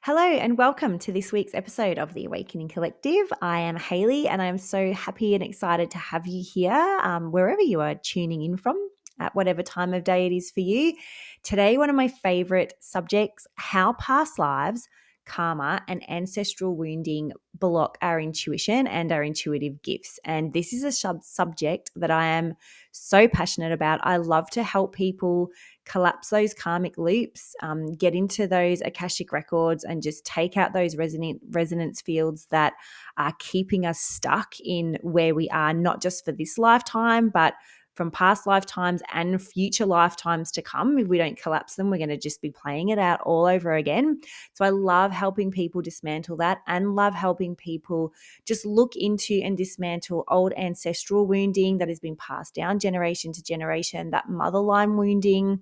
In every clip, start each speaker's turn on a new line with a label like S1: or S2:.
S1: Hello and welcome to this week's episode of the Awakening Collective. I am Hayley and I'm so happy and excited to have you here, wherever you are tuning in from, at whatever time of day it is for you. Today, one of my favorite subjects: how past lives, karma, and ancestral wounding block our intuition and our intuitive gifts. And this is a subject that I am so passionate about. I love to help people collapse those karmic loops, get into those Akashic records, and just take out those resonance fields that are keeping us stuck in where we are, not just for this lifetime, but from past lifetimes and future lifetimes to come. If we don't collapse them, we're going to just be playing it out all over again. So I love helping people dismantle that, and love helping people just look into and dismantle old ancestral wounding that has been passed down generation to generation, that mother line wounding.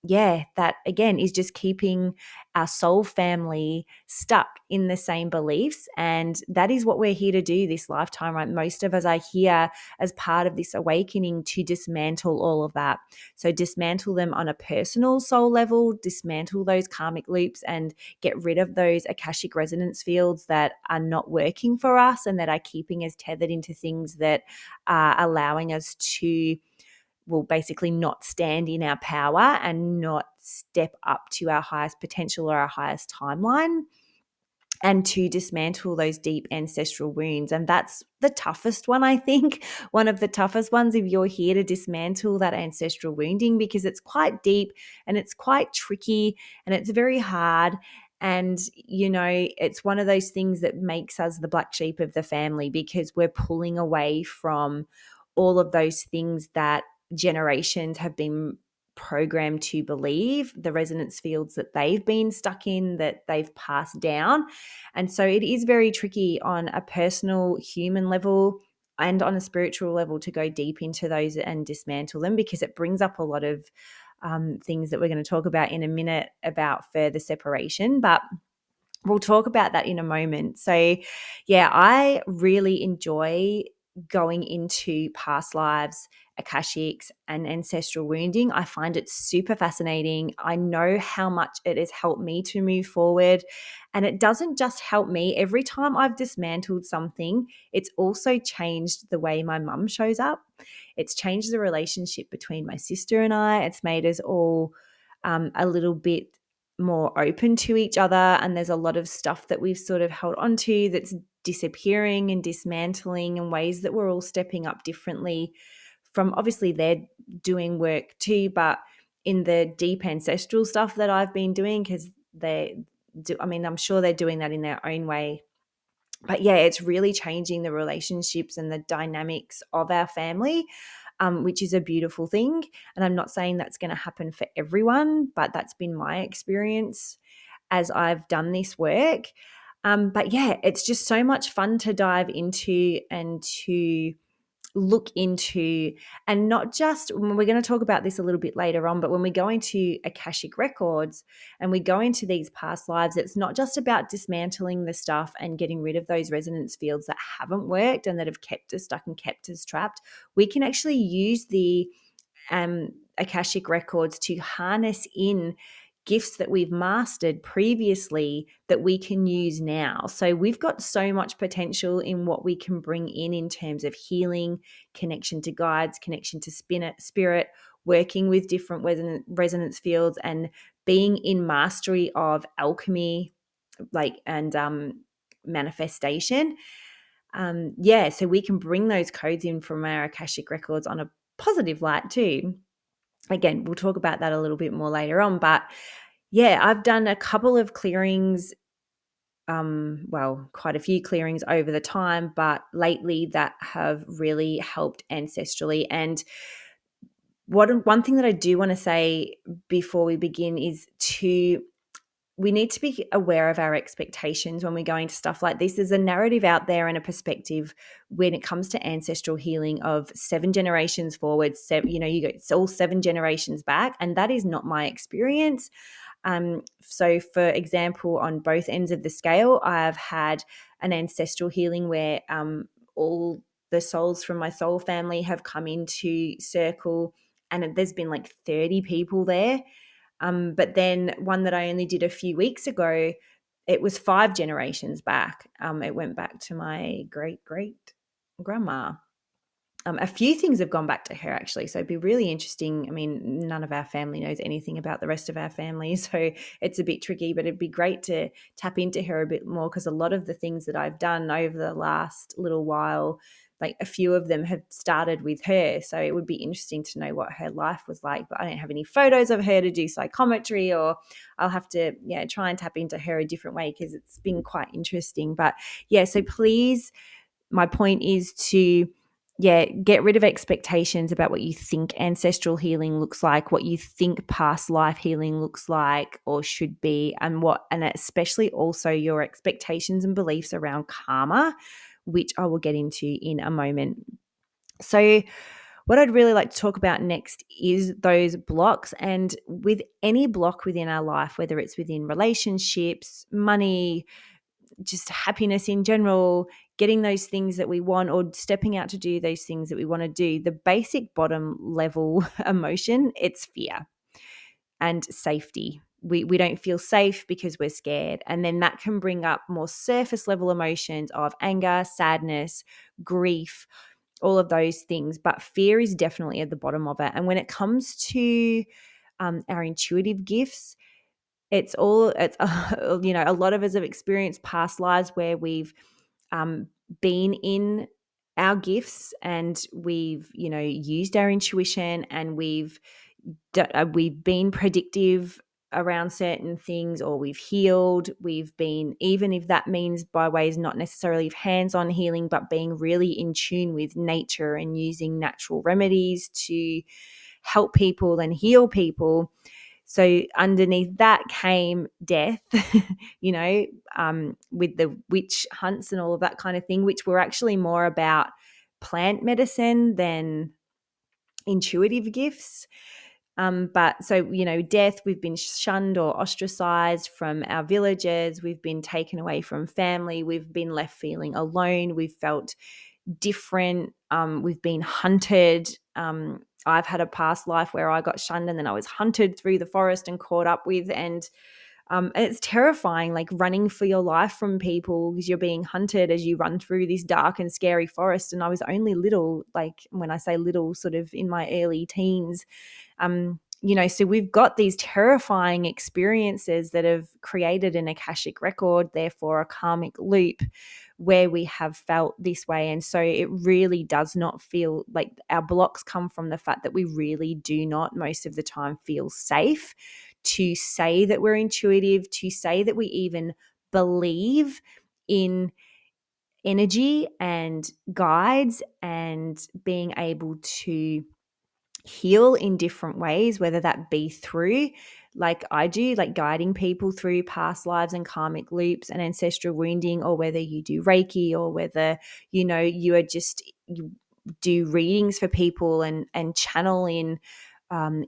S1: That again is just keeping our soul family stuck in the same beliefs. And that is what we're here to do this lifetime, right? Most of us are here as part of this awakening to dismantle all of that. So dismantle them on a personal soul level, dismantle those karmic loops, and get rid of those Akashic resonance fields that are not working for us and that are keeping us tethered into things that are allowing us to will basically not stand in our power and not step up to our highest potential or our highest timeline, and to dismantle those deep ancestral wounds. And that's the toughest one, I think, one of the toughest ones if you're here to dismantle that ancestral wounding, because it's quite deep and it's quite tricky and it's very hard. And, it's one of those things that makes us the black sheep of the family, because we're pulling away from all of those things that generations have been programmed to believe, the resonance fields that they've been stuck in, that they've passed down. And so it is very tricky on a personal human level and on a spiritual level to go deep into those and dismantle them, because it brings up a lot of things that we're going to talk about in a minute about further separation. But we'll talk about that in a moment. So, yeah, I really enjoy going into past lives, Akashics, and ancestral wounding. I find it super fascinating. I know how much it has helped me to move forward. And it doesn't just help me. Every time I've dismantled something, it's also changed the way my mum shows up. It's changed the relationship between my sister and I. It's made us all a little bit more open to each other, and there's a lot of stuff that we've sort of held onto that's disappearing and dismantling in ways that we're all stepping up differently from. Obviously they're doing work too, but in the deep ancestral stuff that I've been doing, because I'm sure they're doing that in their own way. But yeah, it's really changing the relationships and the dynamics of our family, which is a beautiful thing. And I'm not saying that's going to happen for everyone, but that's been my experience as I've done this work. But yeah, it's just so much fun to dive into and to look into. And not just, we're going to talk about this a little bit later on, but when we go into Akashic records and we go into these past lives, it's not just about dismantling the stuff and getting rid of those resonance fields that haven't worked and that have kept us stuck and kept us trapped. We can actually use the Akashic records to harness in gifts that we've mastered previously that we can use now. So we've got so much potential in what we can bring in terms of healing, connection to guides, connection to spirit, working with different resonance fields, and being in mastery of alchemy, and manifestation. So we can bring those codes in from our Akashic records on a positive light too. Again, we'll talk about that a little bit more later on, but yeah, I've done a couple of clearings, quite a few clearings over the time, but lately that have really helped ancestrally. And one thing that I do want to say before we begin is we need to be aware of our expectations when we're going to stuff like this. There's a narrative out there and a perspective when it comes to ancestral healing of 7 generations forward. You go, it's all 7 generations back, and that is not my experience. So for example, on both ends of the scale, I've had an ancestral healing where all the souls from my soul family have come into circle, and there's been like 30 people there. But then one that I only did a few weeks ago, it was 5 generations back. It went back to my great grandma. A few things have gone back to her, actually. So it'd be really interesting. I mean, none of our family knows anything about the rest of our family. So it's a bit tricky, but it'd be great to tap into her a bit more, because a lot of the things that I've done over the last little while, like a few of them have started with her. So it would be interesting to know what her life was like. But I don't have any photos of her to do psychometry, or I'll have to, try and tap into her a different way, because it's been quite interesting. But yeah, so please, my point is to get rid of expectations about what you think ancestral healing looks like, what you think past life healing looks like or should be, and especially also your expectations and beliefs around karma, which I will get into in a moment. So what I'd really like to talk about next is those blocks. And with any block within our life, whether it's within relationships, money, just happiness in general, getting those things that we want, or stepping out to do those things that we want to do, the basic bottom level emotion, it's fear and safety. We don't feel safe because we're scared. And then that can bring up more surface level emotions of anger, sadness, grief, all of those things. But fear is definitely at the bottom of it. And when it comes to our intuitive gifts, it's a lot of us have experienced past lives where we've been in our gifts, and we've used our intuition, and we've been predictive around certain things, or we've healed. We've been, even if that means by ways not necessarily of hands-on healing, but being really in tune with nature and using natural remedies to help people and heal people. So underneath that came death, with the witch hunts and all of that kind of thing, which were actually more about plant medicine than intuitive gifts. But so, death, we've been shunned or ostracized from our villages. We've been taken away from family. We've been left feeling alone. We've felt different. We've been hunted. I've had a past life where I got shunned, and then I was hunted through the forest and caught up with. And it's terrifying, like running for your life from people because you're being hunted as you run through this dark and scary forest. And I was only little, like when I say little, sort of in my early teens. So we've got these terrifying experiences that have created an Akashic record, therefore a karmic loop where we have felt this way. And so it really does not feel like, our blocks come from the fact that we really do not most of the time feel safe to say that we're intuitive, to say that we even believe in energy and guides and being able to heal in different ways, whether that be through, like I do, like guiding people through past lives and karmic loops and ancestral wounding, or whether you do Reiki, or whether, you do readings for people and channel in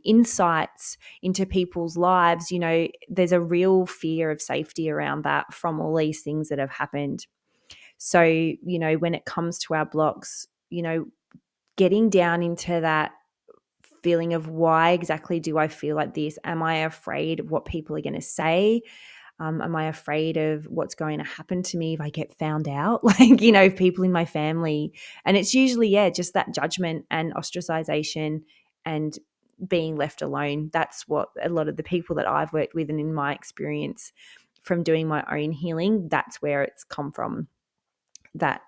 S1: insights into people's lives. There's a real fear of safety around that from all these things that have happened. So, when it comes to our blocks, getting down into that feeling of, why exactly do I feel like this? Am I afraid of what people are going to say? Am I afraid of what's going to happen to me if I get found out? Like, people in my family. And it's usually, just that judgment and ostracization and being left alone. That's what a lot of the people that I've worked with, and in my experience from doing my own healing, that's where it's come from. That,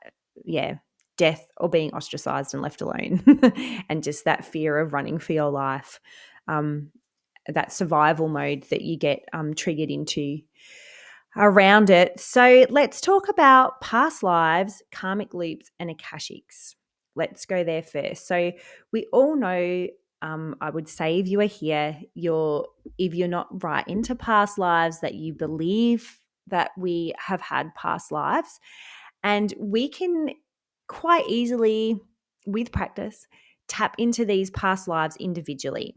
S1: death or being ostracized and left alone and just that fear of running for your life, that survival mode that you get triggered into around it. So let's talk about past lives, karmic loops, and akashics. Let's go there first. So we all know, I would say, if you are here, if you're not right into past lives, that you believe that we have had past lives, and we can quite easily, with practice, tap into these past lives individually.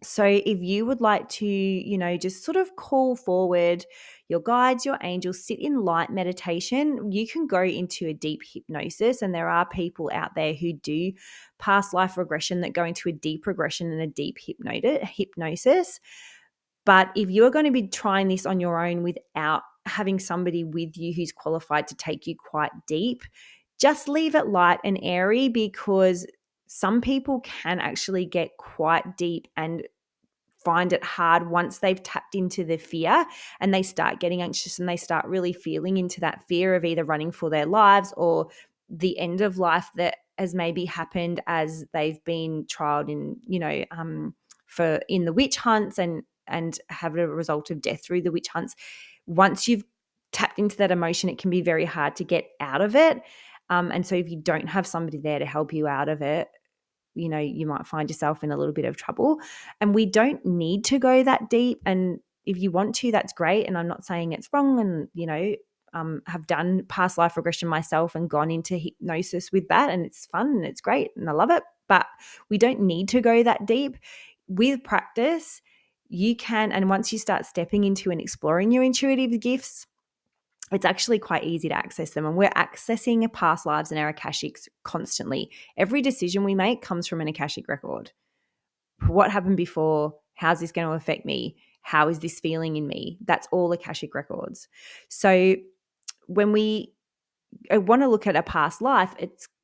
S1: So if you would like to, just sort of call forward your guides, your angels, sit in light meditation, you can go into a deep hypnosis. And there are people out there who do past life regression that go into a deep regression and a deep hypnosis. But if you're going to be trying this on your own without having somebody with you who's qualified to take you quite deep, just leave it light and airy, because some people can actually get quite deep and find it hard once they've tapped into the fear and they start getting anxious and they start really feeling into that fear of either running for their lives or the end of life that has maybe happened as they've been trialed in, for in the witch hunts and have a result of death through the witch hunts. Once you've tapped into that emotion, it can be very hard to get out of it. And so if you don't have somebody there to help you out of it, you might find yourself in a little bit of trouble. And we don't need to go that deep. And if you want to, that's great. And I'm not saying it's wrong. And, have done past life regression myself and gone into hypnosis with that. And it's fun and it's great and I love it. But we don't need to go that deep. With practice, you can, and once you start stepping into and exploring your intuitive gifts, it's actually quite easy to access them. And we're accessing past lives and our Akashics constantly. Every decision we make comes from an Akashic record. What happened before? How's this going to affect me? How is this feeling in me? That's all Akashic records. So when we want to look at a past life,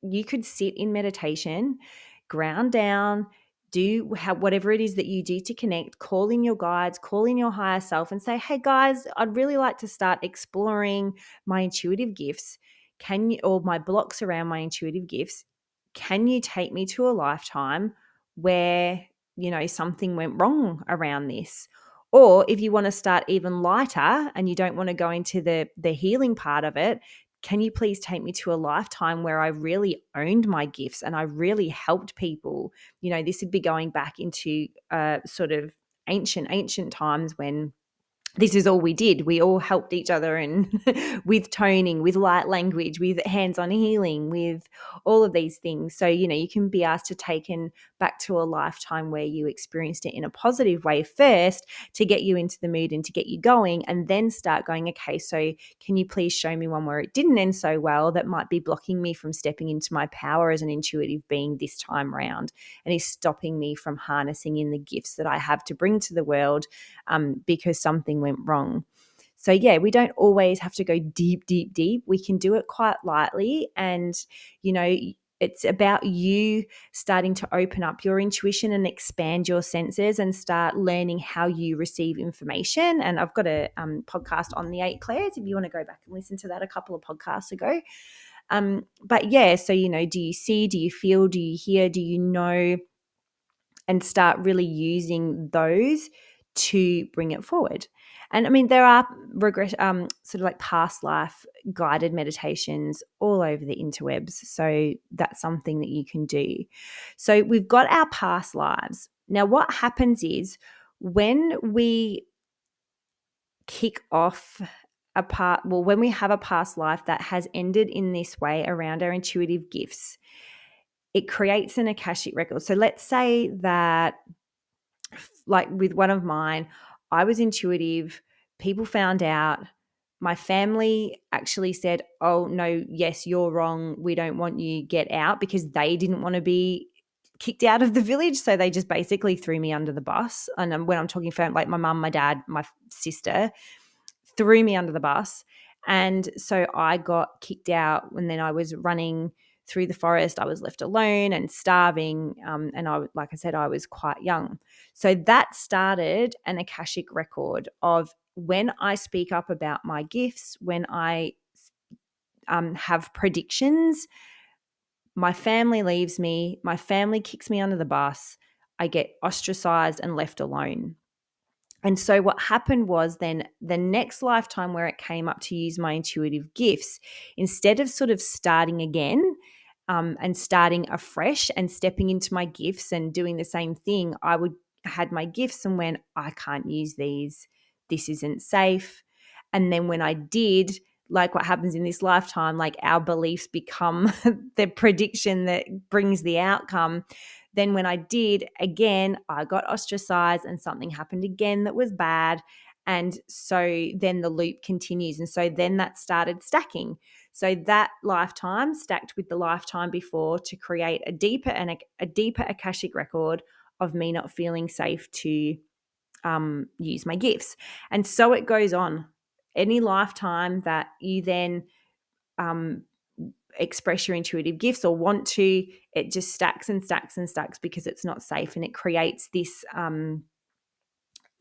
S1: you could sit in meditation, ground down, do whatever it is that you do to connect, call in your guides, call in your higher self and say, hey guys, I'd really like to start exploring my intuitive gifts. Or my blocks around my intuitive gifts, can you take me to a lifetime where, something went wrong around this? Or if you want to start even lighter and you don't want to go into the healing part of it, can you please take me to a lifetime where I really owned my gifts and I really helped people? This would be going back into sort of ancient times when this is all we did. We all helped each other and with toning, with light language, with hands-on healing, with all of these things. So, you can be asked to take in back to a lifetime where you experienced it in a positive way first to get you into the mood and to get you going, and then start going, okay, so can you please show me one where it didn't end so well that might be blocking me from stepping into my power as an intuitive being this time round and is stopping me from harnessing in the gifts that I have to bring to the world because something went wrong. So yeah, we don't always have to go deep, deep, deep. We can do it quite lightly. And, it's about you starting to open up your intuition and expand your senses and start learning how you receive information. And I've got a podcast on the 8 clairs if you want to go back and listen to that a couple of podcasts ago. But yeah, so, do you see, do you feel, do you hear, do you know, and start really using those to bring it forward. And I mean, there are sort of like past life guided meditations all over the interwebs. So that's something that you can do. So we've got our past lives. Now, what happens is when we kick off when we have a past life that has ended in this way around our intuitive gifts, it creates an Akashic record. So let's say that, like with one of mine, I was intuitive, people found out, my family actually said, oh no, yes, you're wrong, we don't want you, get out, because they didn't want to be kicked out of the village. So they just basically threw me under the bus. And when I'm talking for like my mum, my dad, my sister, threw me under the bus. And so I got kicked out, and then I was running through the forest. I was left alone and starving. And like I said, I was quite young. So that started an Akashic record of when I speak up about my gifts, when I have predictions, my family leaves me, my family kicks me under the bus, I get ostracized and left alone. And so what happened was then the next lifetime where it came up to use my intuitive gifts, instead of sort of starting again and starting afresh and stepping into my gifts and doing the same thing, had my gifts and went, I can't use these. This isn't safe. And then when I did, like what happens in this lifetime, like our beliefs become the prediction that brings the outcome. Then when I did, again, I got ostracized and something happened again that was bad. And so then the loop continues. And so then that started stacking. So that lifetime stacked with the lifetime before to create a deeper Akashic record of me not feeling safe to use my gifts. And so it goes on. Any lifetime that you then express your intuitive gifts or want to, it just stacks and stacks and stacks because it's not safe, and it creates this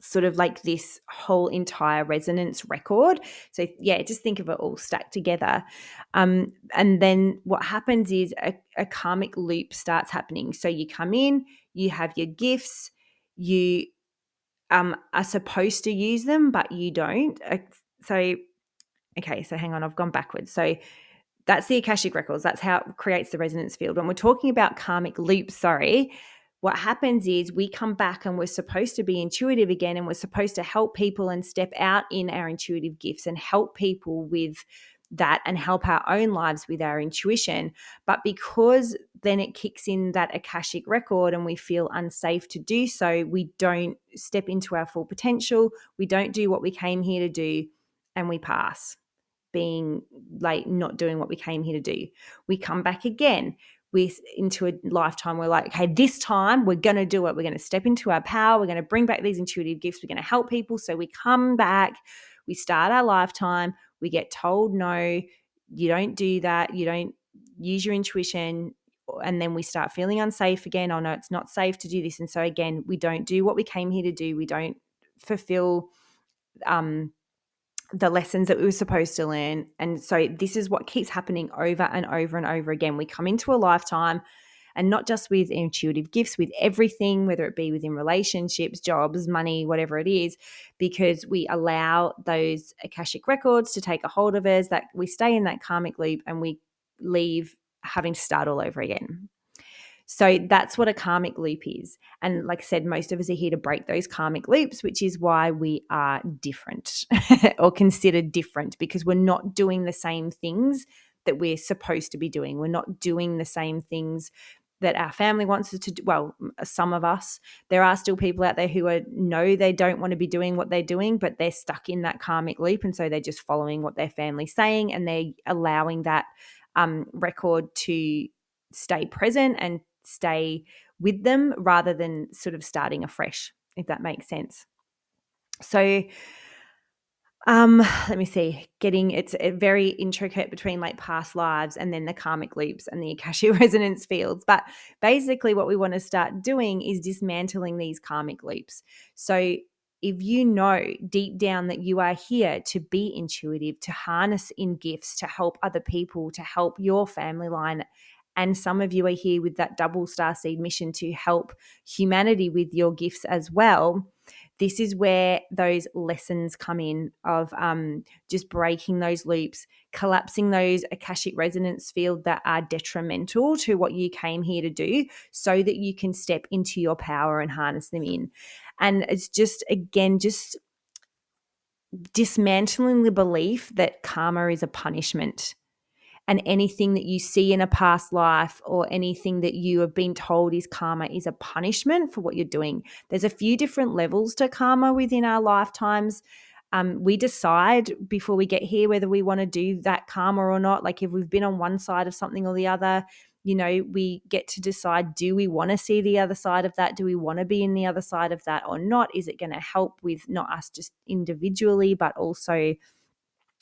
S1: sort of like this whole entire resonance record. So yeah, just think of it all stacked together. And then what happens is a karmic loop starts happening. So you come in, you have your gifts, you are supposed to use them, but you don't. So hang on, I've gone backwards. So that's the Akashic records. That's how it creates the resonance field. When we're talking about karmic loops, what happens is we come back and we're supposed to be intuitive again, and we're supposed to help people and step out in our intuitive gifts and help people with that and help our own lives with our intuition. But because then it kicks in that Akashic record and we feel unsafe to do so, we don't step into our full potential. We don't do what we came here to do, and we pass, being like not doing what we came here to do. We come back again into a lifetime. We're like, okay, this time we're going to do it. We're going to step into our power. We're going to bring back these intuitive gifts. We're going to help people. So we come back, we start our lifetime. We get told, no, you don't do that. You don't use your intuition. And then we start feeling unsafe again. Oh no, it's not safe to do this. And so again, we don't do what we came here to do. We don't fulfill the lessons that we were supposed to learn. And so this is what keeps happening over and over and over again. We come into a lifetime, and not just with intuitive gifts, with everything, whether it be within relationships, jobs, money, whatever it is, because we allow those Akashic records to take a hold of us, that we stay in that karmic loop and we leave having to start all over again. So that's what a karmic loop is. And like I said, most of us are here to break those karmic loops, which is why we are different or considered different, because we're not doing the same things that we're supposed to be doing. We're not doing the same things that our family wants us to do. Well, some of us. There are still people out there who know they don't want to be doing what they're doing, but they're stuck in that karmic loop. And so they're just following what their family's saying, and they're allowing that record to stay present and stay with them rather than sort of starting afresh, if that makes sense. So let me see, it's very intricate between like past lives and then the karmic loops and the Akashic resonance fields. But basically what we want to start doing is dismantling these karmic loops. So if you know deep down that you are here to be intuitive, to harness in gifts, to help other people, to help your family line, and some of you are here with that double starseed mission to help humanity with your gifts as well, this is where those lessons come in of just breaking those loops, collapsing those Akashic resonance field that are detrimental to what you came here to do, so that you can step into your power and harness them in. And it's just, again, just dismantling the belief that karma is a punishment. And anything that you see in a past life or anything that you have been told is karma is a punishment for what you're doing. There's a few different levels to karma within our lifetimes. We decide before we get here whether we want to do that karma or not. Like if we've been on one side of something or the other, we get to decide, do we want to see the other side of that? Do we want to be in the other side of that or not? Is it going to help with not us just individually, but also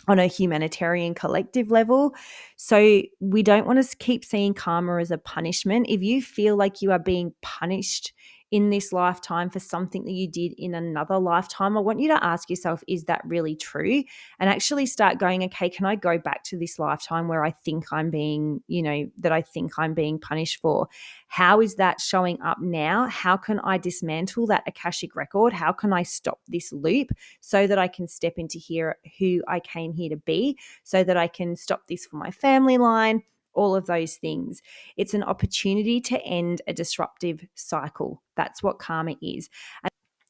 S1: on a humanitarian collective level? So we don't want to keep seeing karma as a punishment. If you feel like you are being punished in this lifetime for something that you did in another lifetime, I want you to ask yourself, is that really true? And actually start going, okay, can I go back to this lifetime where I think I'm being, that I think I'm being punished for? How is that showing up now? How can I dismantle that Akashic record? How can I stop this loop so that I can step into here who I came here to be, so that I can stop this for my family line, all of those things. It's an opportunity to end a disruptive cycle. That's what karma is.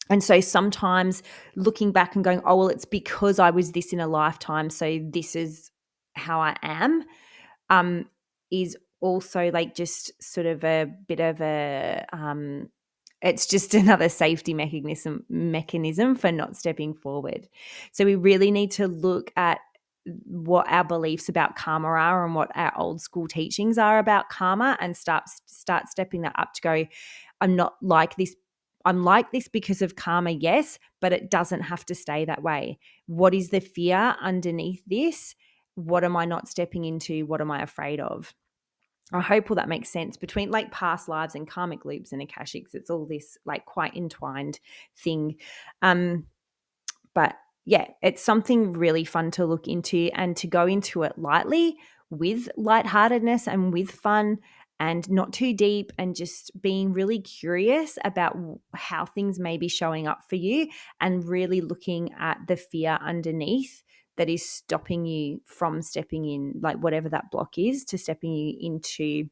S1: And so sometimes looking back and going, oh, well, it's because I was this in a lifetime, so this is how I am, is also like just sort of a bit of a it's just another safety mechanism for not stepping forward. So we really need to look at what our beliefs about karma are and what our old school teachings are about karma, and start stepping that up to go, I'm not like this. I'm like this because of karma, yes, but it doesn't have to stay that way. What is the fear underneath this? What am I not stepping into? What am I afraid of? I hope all that makes sense between like past lives and karmic loops and akashics. It's all this like quite entwined thing. But yeah, it's something really fun to look into and to go into it lightly with lightheartedness and with fun and not too deep, and just being really curious about how things may be showing up for you and really looking at the fear underneath that is stopping you from stepping in, like whatever that block is, to stepping you into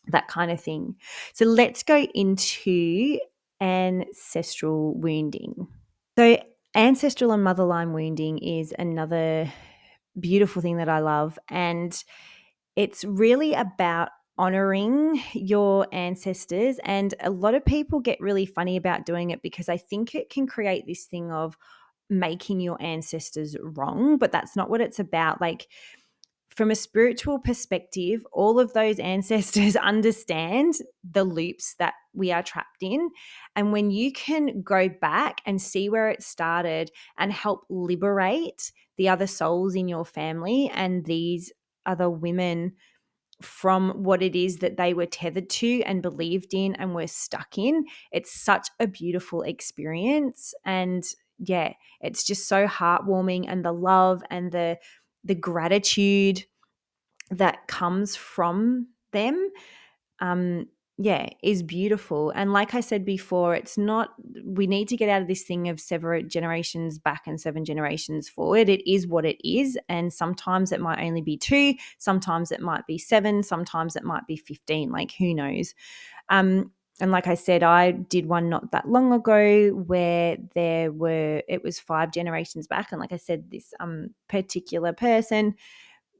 S1: that kind of thing. So let's go into ancestral wounding. So, ancestral and motherline wounding is another beautiful thing that I love. And it's really about honoring your ancestors. And a lot of people get really funny about doing it because I think it can create this thing of making your ancestors wrong, but that's not what it's about. Like, from a spiritual perspective, all of those ancestors understand the loops that we are trapped in. And when you can go back and see where it started and help liberate the other souls in your family and these other women from what it is that they were tethered to and believed in and were stuck in, it's such a beautiful experience. And yeah, it's just so heartwarming, and the love and the gratitude that comes from them, yeah, is beautiful. And like I said before, it's not, we need to get out of this thing of 7 generations back and 7 generations forward. It is what it is. And sometimes it might only be 2, sometimes it might be 7, sometimes it might be 15, like who knows. And like I said, I did one not that long ago where it was 5 generations back. And like I said, this particular person,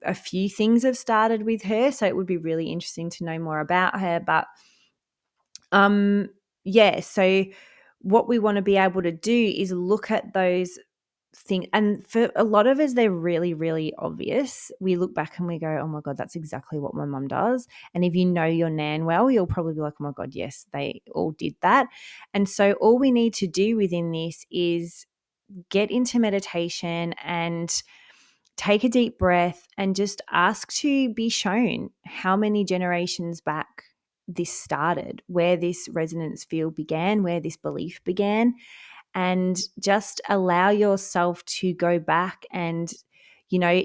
S1: a few things have started with her, so it would be really interesting to know more about her. But yeah, so what we want to be able to do is look at those things, and for a lot of us they're really, really obvious. We look back and we go, oh my god, that's exactly what my mum does. And if you know your nan well, you'll probably be like, oh my god, yes, they all did that. And so all we need to do within this is get into meditation and take a deep breath and just ask to be shown how many generations back this started, where this resonance field began, where this belief began, and just allow yourself to go back and, you know,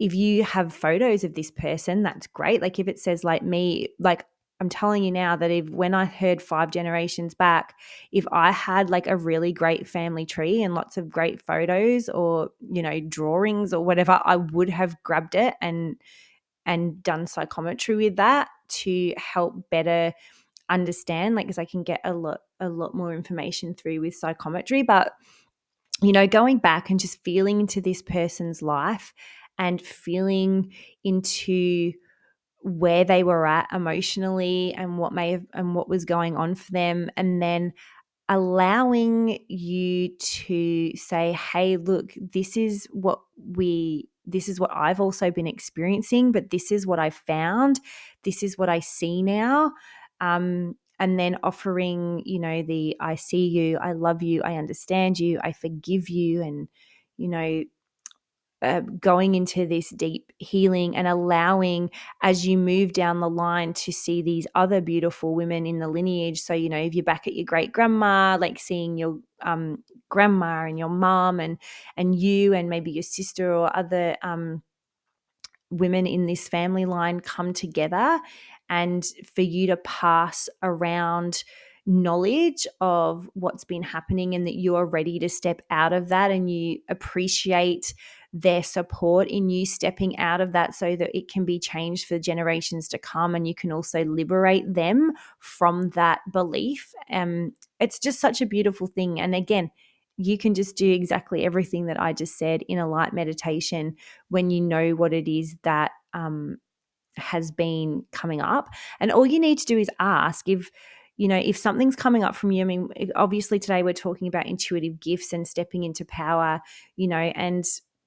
S1: if you have photos of this person, that's great. Like if it says like me, like I'm telling you now that if when I heard 5 generations back, if I had like a really great family tree and lots of great photos or, you know, drawings or whatever, I would have grabbed it and done psychometry with that to help better understand, like, because I can get a lot more information through with psychometry. But you know, going back and just feeling into this person's life and feeling into where they were at emotionally and what was going on for them, and then allowing you to say, hey, look, this is what I've also been experiencing, but this is what I found, this is what I see now. And then offering, you know, the I see you, I love you, I understand you, I forgive you, and, you know, going into this deep healing and allowing, as you move down the line, to see these other beautiful women in the lineage. So, you know, if you're back at your great grandma, like seeing your grandma and your mom and you and maybe your sister or other women in this family line come together, and for you to pass around knowledge of what's been happening, and that you are ready to step out of that, and you appreciate their support in you stepping out of that so that it can be changed for generations to come, and you can also liberate them from that belief. It's just such a beautiful thing. And again, you can just do exactly everything that I just said in a light meditation when you know what it is that has been coming up. And all you need to do is ask if, you know, if something's coming up from you. I mean, obviously today we're talking about intuitive gifts and stepping into power, you know, and,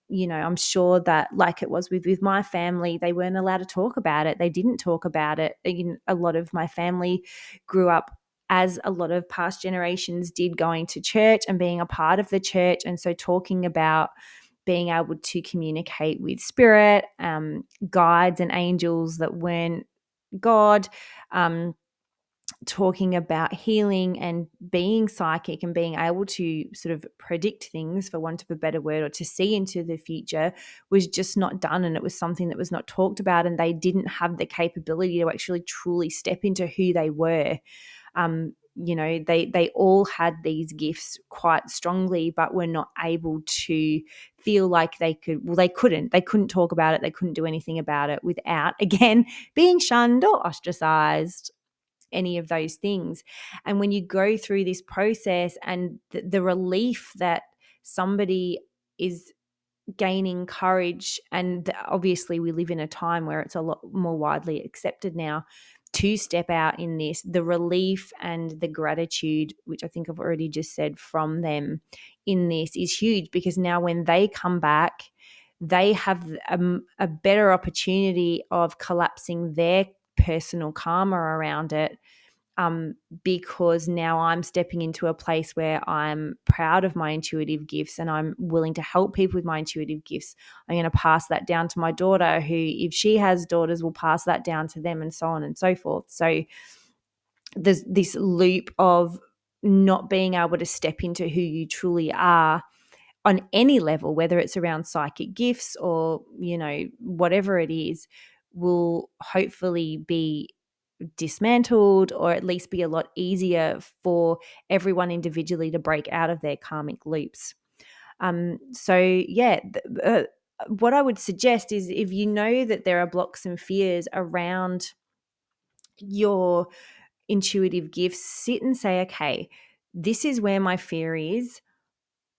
S1: you know, I'm sure that like it was with my family, they weren't allowed to talk about it. They didn't talk about it. A lot of my family grew up as a lot of past generations did, going to church and being a part of the church. And so talking about being able to communicate with spirit, guides and angels that weren't God, talking about healing and being psychic and being able to sort of predict things, for want of a better word, or to see into the future, was just not done. And it was something that was not talked about, and they didn't have the capability to actually truly step into who they were. They all had these gifts quite strongly, but were not able to feel like they could. Well, they couldn't talk about it. They couldn't do anything about it without, again, being shunned or ostracized, any of those things. And when you go through this process, and the relief that somebody is gaining courage, and obviously we live in a time where it's a lot more widely accepted now to step out in this, the relief and the gratitude, which I think I've already just said, from them in this, is huge, because now when they come back, they have a better opportunity of collapsing their personal karma around it, because now I'm stepping into a place where I'm proud of my intuitive gifts and I'm willing to help people with my intuitive gifts. I'm going to pass that down to my daughter, who, if she has daughters, will pass that down to them, and so on and so forth. So there's this loop of not being able to step into who you truly are on any level, whether it's around psychic gifts or, whatever it is, will hopefully be dismantled, or at least be a lot easier for everyone individually to break out of their karmic loops. What I would suggest is, if you know that there are blocks and fears around your intuitive gifts, sit and say, okay, this is where my fear is.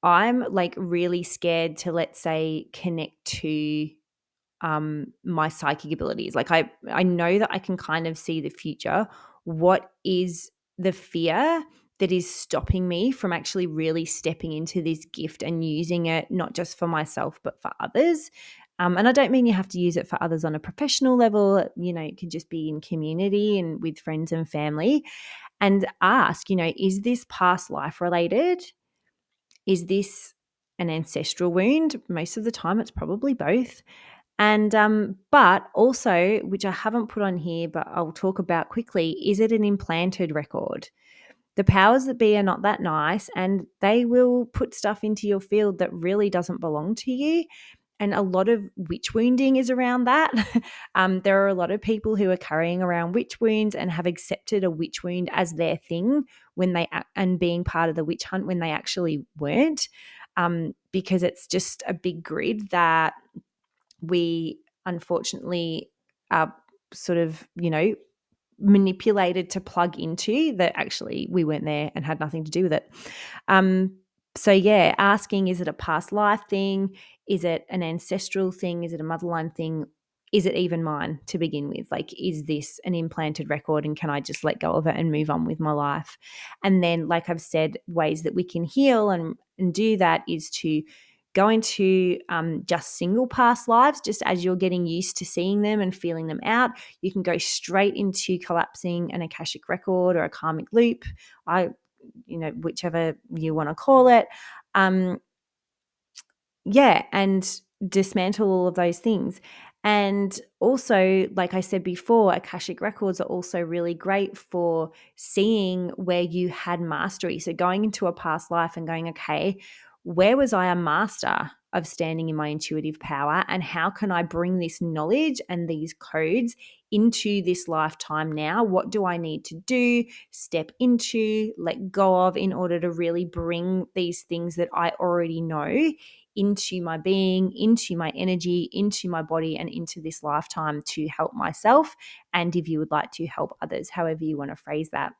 S1: I'm like really scared to, let's say, connect to my psychic abilities. Like I know that I can kind of see the future. What is the fear that is stopping me from actually really stepping into this gift and using it, not just for myself, but for others? And I don't mean you have to use it for others on a professional level. It could just be in community and with friends and family. And ask, is this past life related? Is this an ancestral wound? Most of the time, it's probably both. And but also, which I haven't put on here, but I'll talk about quickly, is it an implanted record? The powers that be are not that nice, and they will put stuff into your field that really doesn't belong to you. And a lot of witch wounding is around that. There are a lot of people who are carrying around witch wounds and have accepted a witch wound as their thing and being part of the witch hunt when they actually weren't, because it's just a big grid that we unfortunately are sort of, manipulated to plug into, that actually we weren't there and had nothing to do with it. Asking, is it a past life thing? Is it an ancestral thing? Is it a motherline thing? Is it even mine to begin with? Like, is this an implanted record, and can I just let go of it and move on with my life? And then, like I've said, ways that we can heal and do that is to go into just single past lives, just as you're getting used to seeing them and feeling them out. You can go straight into collapsing an Akashic record or a karmic loop, whichever you want to call it. And dismantle all of those things. And also, like I said before, Akashic records are also really great for seeing where you had mastery. So going into a past life and going, okay, where was I a master of standing in my intuitive power, and how can I bring this knowledge and these codes into this lifetime now? What do I need to do, step into, let go of, in order to really bring these things that I already know into my being, into my energy, into my body, and into this lifetime to help myself, and if you would like to help others, however you want to phrase that.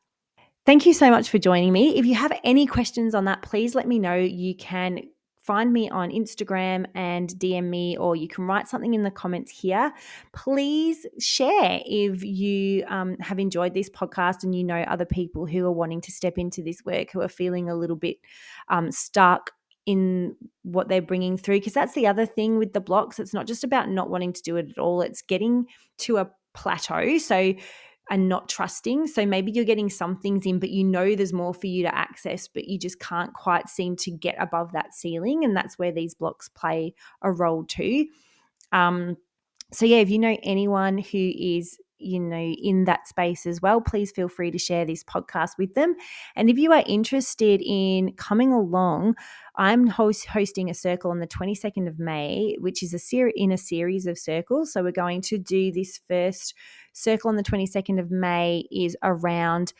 S1: Thank you so much for joining me. If you have any questions on that, please let me know. You can find me on Instagram and DM me, or you can write something in the comments here. Please share if you have enjoyed this podcast and you know other people who are wanting to step into this work, who are feeling a little bit stuck in what they're bringing through. Because that's the other thing with the blocks. It's not just about not wanting to do it at all. It's getting to a plateau. So are not trusting. So maybe you're getting some things in, but you know there's more for you to access, but you just can't quite seem to get above that ceiling. And that's where these blocks play a role too. So yeah, if you know anyone who is, in that space as well, please feel free to share this podcast with them. And if you are interested in coming along, I'm hosting a circle on the 22nd of May, which is in a series of circles. So we're going to do this first circle on the 22nd of May is around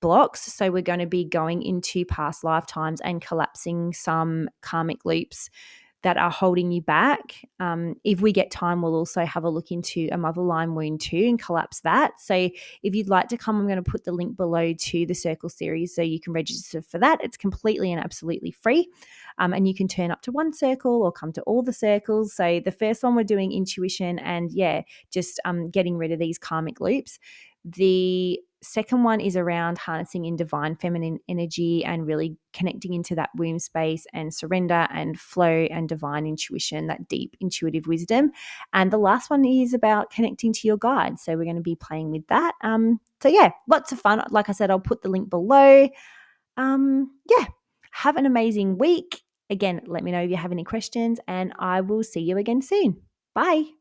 S1: blocks. So we're going to be going into past lifetimes and collapsing some karmic loops that are holding you back. If we get time, we'll also have a look into a motherline wound too and collapse that. So if you'd like to come, I'm going to put the link below to the circle series so you can register for that. It's completely and absolutely free. And you can turn up to one circle or come to all the circles. So the first one, we're doing intuition and just getting rid of these karmic loops. The second one is around harnessing in divine feminine energy and really connecting into that womb space and surrender and flow and divine intuition, that deep intuitive wisdom. And the last one is about connecting to your guide. So we're going to be playing with that. Lots of fun. Like I said, I'll put the link below. Have an amazing week. Again, let me know if you have any questions and I will see you again soon. Bye.